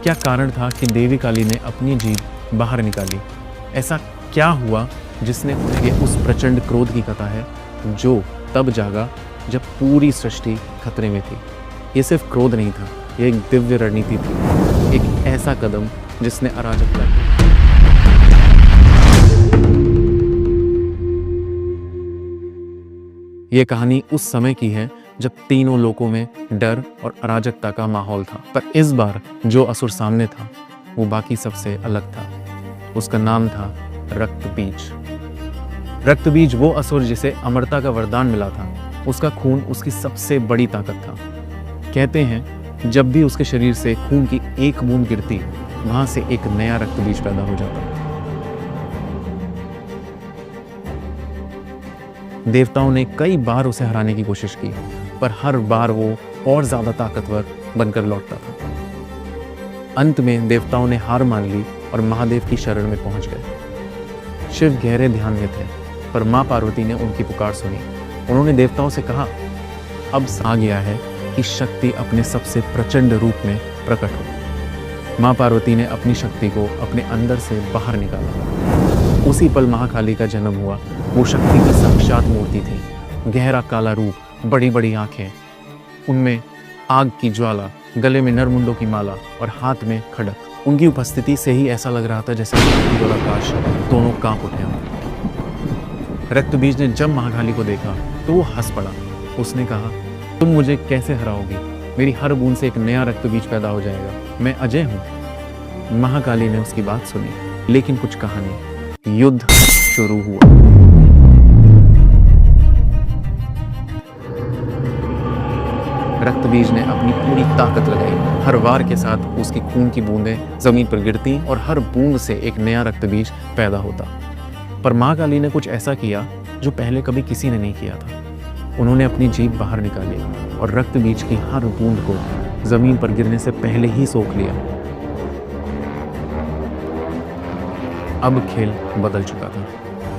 क्या कारण था कि देवी काली ने अपनी जीभ बाहर निकाली? ऐसा क्या हुआ जिसने उन्हें, ये उस प्रचंड क्रोध की कथा है जो तब जागा जब पूरी सृष्टि खतरे में थी। ये सिर्फ क्रोध नहीं था, ये एक दिव्य रणनीति थी, एक ऐसा कदम जिसने अराजकता की। ये कहानी उस समय की है जब तीनों लोकों में डर और अराजकता का माहौल था। पर इस बार जो असुर सामने था वो बाकी सबसे अलग था। उसका नाम था रक्तबीज। रक्तबीज वो असुर जिसे अमरता का वरदान मिला था। उसका खून उसकी सबसे बड़ी ताकत था। कहते हैं जब भी उसके शरीर से खून की एक बूंद गिरती, वहां से एक नया रक्तबीज पैदा हो जाता। देवताओं ने कई बार उसे हराने की कोशिश की, पर हर बार वो और ज्यादा ताकतवर बनकर लौटता था। अंत में देवताओं ने हार मान ली और महादेव की शरण में पहुंच गए। शिव गहरे ध्यान में थे, पर मां पार्वती ने उनकी पुकार सुनी। उन्होंने देवताओं से कहा, अब आ गया है कि शक्ति अपने सबसे प्रचंड रूप में प्रकट हो। मां पार्वती ने अपनी शक्ति को अपने अंदर से बाहर निकाला। उसी पल महाकाली का जन्म हुआ। वो शक्ति की साक्षात मूर्ति थी। गहरा काला रूप, बड़ी बड़ी आंखें, उनमें आग की ज्वाला, गले में नरमुंडों की माला और हाथ में खड़क। उनकी उपस्थिति से ही ऐसा लग रहा था जैसे पृथ्वी और आकाश दोनों कांप उठे हों। रक्तबीज ने जब महाकाली को देखा तो वो हंस पड़ा। उसने कहा, तुम मुझे कैसे हराओगी? मेरी हर बूंद से एक नया रक्तबीज पैदा हो जाएगा। मैं अजय हूँ। महाकाली ने उसकी बात सुनी, लेकिन कुछ कहा नहीं। युद्ध शुरू हुआ। रक्तबीज ने अपनी पूरी ताकत लगाई। हर वार के साथ उसकी खून की बूंदें जमीन पर गिरती और हर बूंद से एक नया रक्तबीज पैदा होता। पर मां काली ने कुछ ऐसा किया जो पहले कभी किसी ने नहीं किया था। उन्होंने अपनी जीभ बाहर निकाली और रक्तबीज की हर बूंद को जमीन पर गिरने से पहले ही सोख लिया। अब खेल बदल चुका था।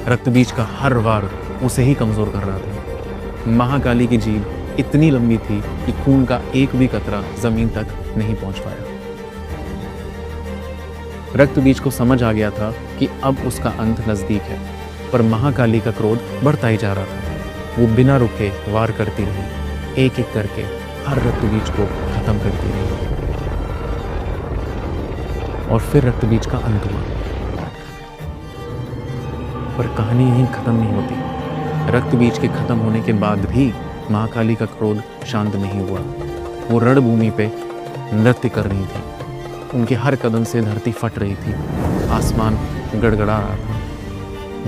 रक्तबीज का हर वार उसे ही कमजोर कर रहा था। महाकाली की जीभ इतनी लंबी थी कि खून का एक भी कतरा जमीन तक नहीं पहुंच पाया। रक्तबीज को समझ आ गया था कि अब उसका अंत नजदीक है, पर महाकाली का क्रोध बढ़ता ही जा रहा था। वो बिना रुके वार करती रही, एक एक करके हर रक्तबीज को खत्म करती रही। और फिर रक्तबीज का अंत हुआ। पर कहानी यहीं खत्म नहीं होती। रक्तबीज के खत्म होने के बाद भी महाकाली का क्रोध शांत नहीं हुआ। वो रणभूमि पे नृत्य कर रही थी। उनके हर कदम से धरती फट रही थी। आसमान गड़गड़ा रहा था।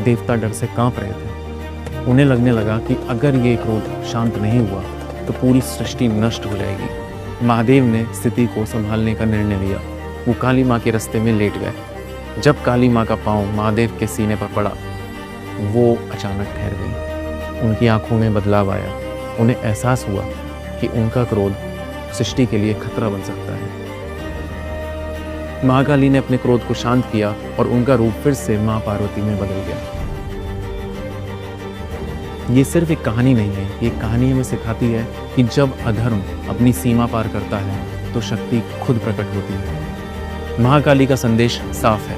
देवता डर से कांप रहे थे। उन्हें लगने लगा कि अगर ये क्रोध शांत नहीं हुआ तो पूरी सृष्टि नष्ट हो जाएगी। महादेव ने स्थिति को संभालने का निर्णय लिया। वो काली माँ के रास्ते में लेट गए। जब काली माँ का पाँव महादेव के सीने पर पड़ा, वो अचानक ठहर गई। उनकी आंखों में बदलाव आया। उन्हें एहसास हुआ कि उनका क्रोध सृष्टि के लिए खतरा बन सकता है। महाकाली ने अपने क्रोध को शांत किया और उनका रूप फिर से मां पार्वती में बदल गया। ये सिर्फ एक कहानी नहीं है, ये कहानी हमें सिखाती है कि जब अधर्म अपनी सीमा पार करता है तो शक्ति खुद प्रकट होती है। महाकाली का संदेश साफ है,